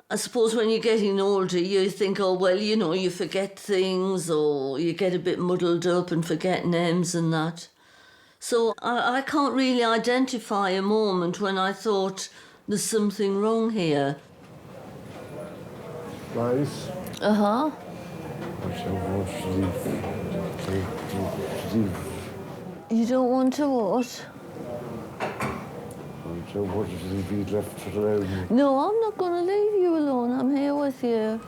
I suppose when you're getting older, you think, oh, well, you know, you forget things or you get a bit muddled up and forget names and that. So I can't really identify a moment when I thought there's something wrong here. Nice. Uh-huh. You don't want to what? So what if you be left alone? No, I'm not going to leave you alone. I'm here with you.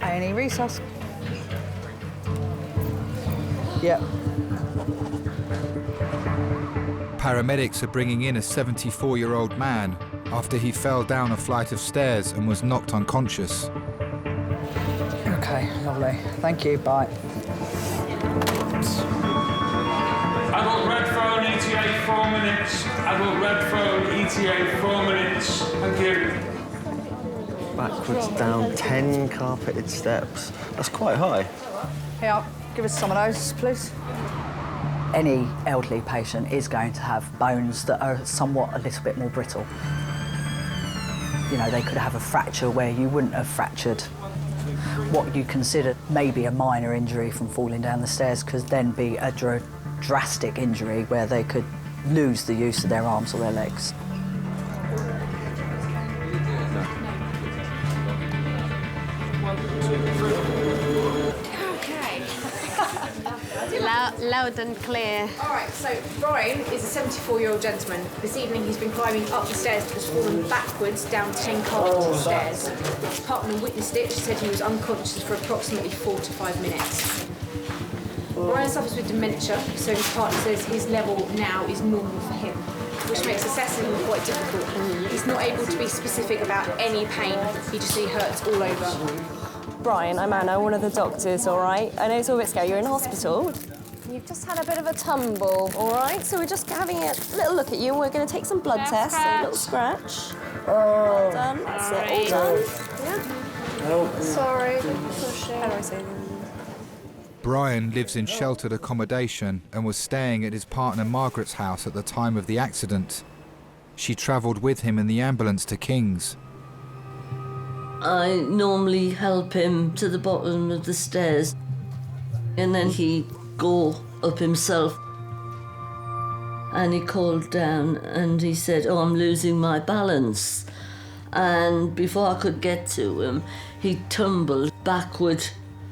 A&E resus. Yep. Paramedics are bringing in a 74-year-old man after he fell down a flight of stairs and was knocked unconscious. OK, lovely. Thank you, bye. Adult red phone, ETA 4 minutes. Adult red phone, ETA 4 minutes. Thank you. Backwards down 10 carpeted steps. That's quite high. Here, give us some of those, please. Any elderly patient is going to have bones that are somewhat a little bit more brittle. You know, they could have a fracture where you wouldn't have fractured. What you consider maybe a minor injury from falling down the stairs could then be a drastic injury where they could lose the use of their arms or their legs. Okay. Loud and clear. All right, so Brian is a 74-year-old gentleman. This evening he's been climbing up the stairs but has fallen backwards down 10 carpeted stairs. His partner witnessed it. She said he was unconscious for approximately 4 to 5 minutes. Brian suffers with dementia, so his partner says his level now is normal for him, which makes assessing him quite difficult. He's not able to be specific about any pain. He just says he hurts all over. Brian, I'm Anna, one of the doctors, all right? I know it's all a bit scary. You're in hospital. You've just had a bit of a tumble, all right? So we're just having a little look at you, and we're going to take some blood tests, so a little scratch. All done. That's it, all done. Yeah. Help me. Sorry. How do I say that? Brian lives in sheltered accommodation and was staying at his partner Margaret's house at the time of the accident. She travelled with him in the ambulance to King's. I normally help him to the bottom of the stairs, and then he'd go up himself. And he called down and he said, oh, I'm losing my balance. And before I could get to him, he tumbled backward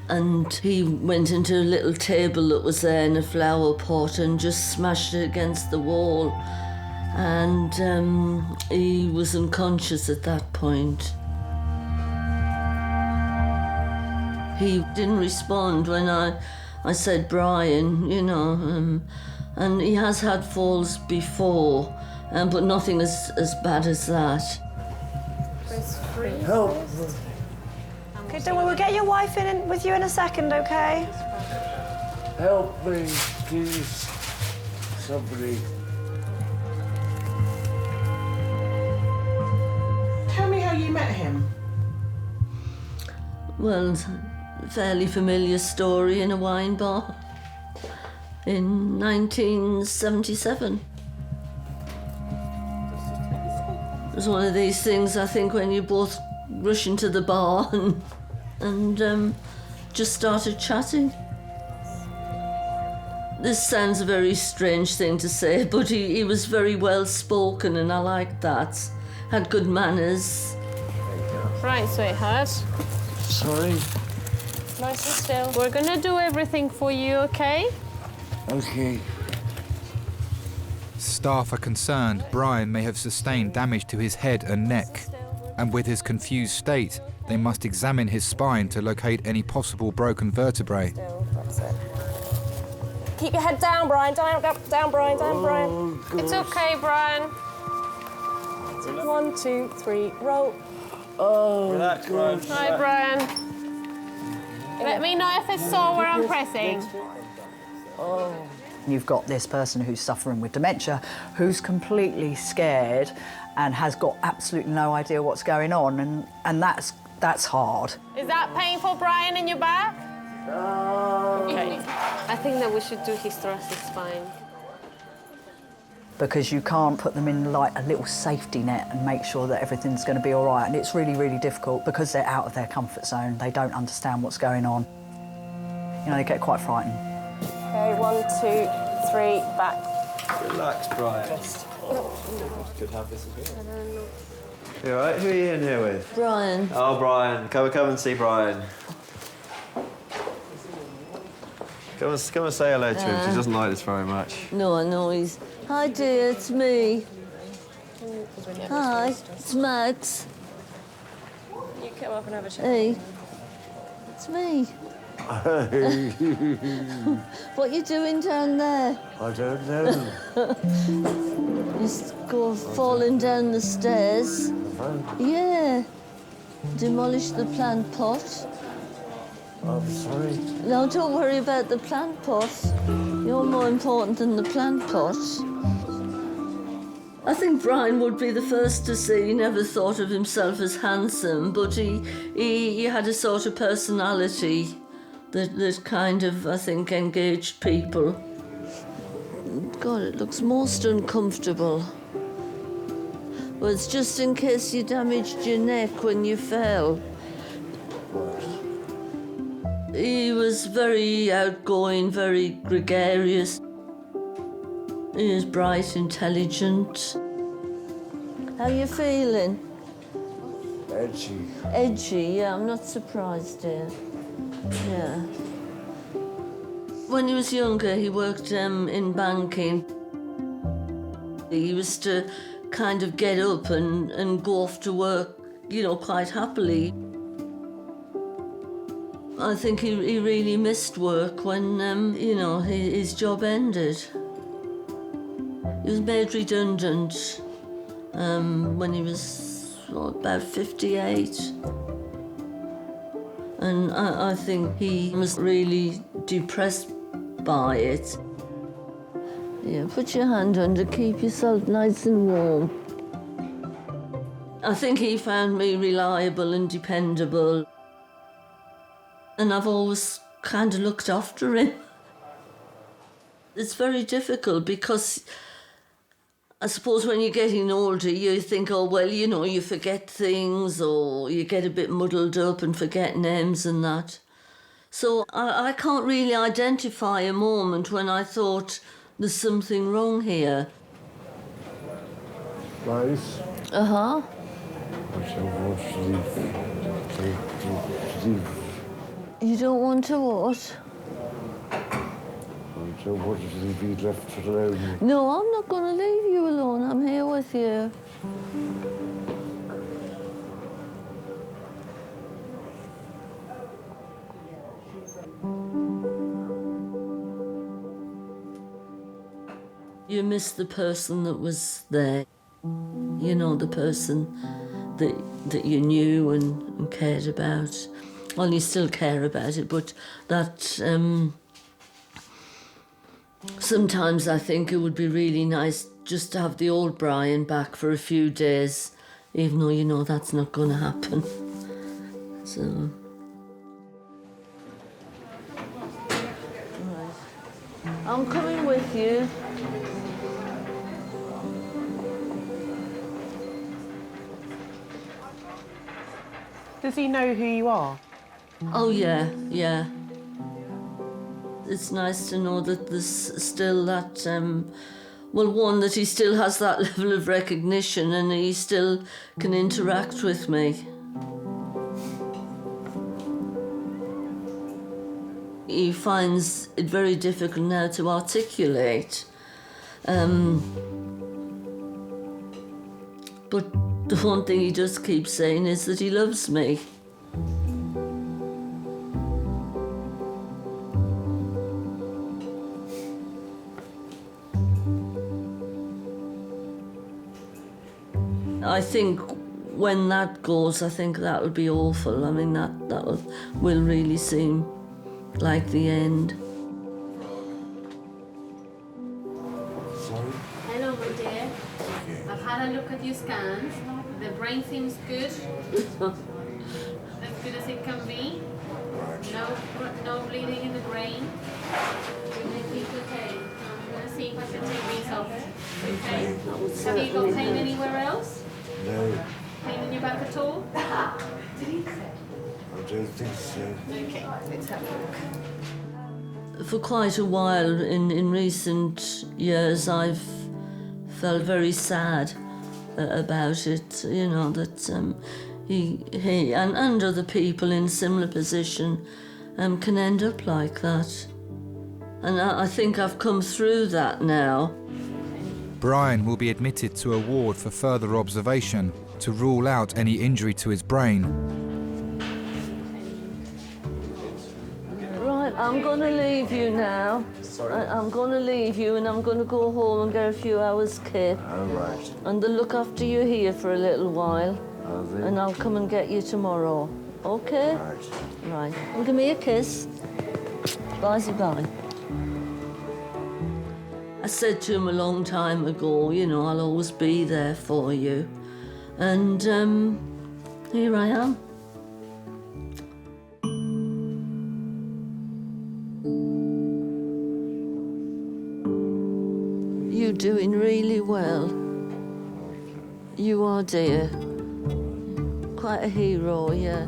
and he went into a little table that was there in a flower pot and just smashed it against the wall. And he was unconscious at that point. He didn't respond when I said, Brian, you know, and he has had falls before, but nothing as bad as that. Help! Okay, don't worry, we'll get your wife in with you in a second, okay? Help me, please. Somebody. Tell me how you met him. Well, fairly familiar story in a wine bar in 1977. It was one of these things, I think, when you both rush into the bar and just started chatting. This sounds a very strange thing to say, but he was very well spoken and I liked that. Had good manners. Right, sweetheart. Sorry. Nice and still. We're gonna do everything for you, okay? Okay. Staff are concerned Brian may have sustained damage to his head and neck, and with his confused state, they must examine his spine to locate any possible broken vertebrae. That's it. Keep your head down, Brian. Down, Brian. Down, Brian. Oh, It's okay, Brian. 1, 2, 3, roll. Oh, Relax, Brian. Hi, Brian. Let me know if it's sore where I'm pressing. You've got this person who's suffering with dementia, who's completely scared and has got absolutely no idea what's going on, and that's hard. Is that painful, Brian, in your back? Okay. I think that we should do his thoracic spine. because you can't put them in like a little safety net and make sure that everything's going to be all right. And it's really, really difficult because they're out of their comfort zone. They don't understand what's going on. You know, they get quite frightened. Okay, 1, 2, 3, back. Relax, Brian. Could have this as well. You all right? Who are you in here with? Brian. Oh, Brian. Come and see Brian. Come and say hello to him. She doesn't like this very much. No, I know he's... Hi, dear, it's me. Hi, it's Max. You come up and have a chat. Hey, it's me. What you doing down there? I don't know. Just falling down the stairs. Yeah. Demolish the plant pot. I'm sorry. No, don't worry about the plant pot. You're more important than the plant pot. I think Brian would be the first to say he never thought of himself as handsome, but he had a sort of personality that kind of, I think, engaged people. God, it looks most uncomfortable. Well, it's just in case you damaged your neck when you fell. He was very outgoing, very gregarious. He was bright, intelligent. How are you feeling? Edgy. Edgy, yeah, I'm not surprised, dear. Yeah. When he was younger, he worked in banking. He used to kind of get up and go off to work, you know, quite happily. I think he really missed work when, you know, his job ended. He was made redundant when he was about 58. And I think he was really depressed by it. Yeah, put your hand under, keep yourself nice and warm. I think he found me reliable and dependable. And I've always kind of looked after him. It's very difficult because I suppose when you're getting older, you think, oh, well, you know, you forget things or you get a bit muddled up and forget names and that. So I can't really identify a moment when I thought there's something wrong here. Guys? Uh-huh. I don't want to leave. You don't want to what? I don't want you to be left alone. No, I'm not going to leave you alone. I'm here with you. You miss the person that was there. You know, the person that you knew and cared about. Well, you still care about it, but that... sometimes I think it would be really nice just to have the old Brian back for a few days, even though you know that's not going to happen. So... Right. I'm coming with you. Does he know who you are? Oh, yeah, yeah. It's nice to know that there's still that, well, one, that he still has that level of recognition and he still can interact with me. He finds it very difficult now to articulate. But the one thing he does keep saying is that he loves me. I think when that goes, I think that would be awful. I mean, that will really seem like the end. Hello, my dear. I've had a look at your scans. The brain seems good. As good as it can be. No bleeding in the brain. Everything's okay. I'm going to see if I can take these off. Okay. Have you got pain anywhere else? No, Pain in your back at all? I don't think so. Okay, let's have a look. For quite a while in recent years, I've felt very sad about it, you know, that he and other people in similar position can end up like that. And I think I've come through that now. Brian will be admitted to a ward for further observation to rule out any injury to his brain. Right, I'm going to leave you now. Sorry. I'm going to leave you and I'm going to go home and get a few hours kip. All right. And they'll look after you here for a little while. Are they? And I'll come and get you tomorrow. Okay? Right. Right. Well, give me a kiss. Bye-bye. I said to him a long time ago, you know, I'll always be there for you. And here I am. You're doing really well. You are, dear. Quite a hero, yeah.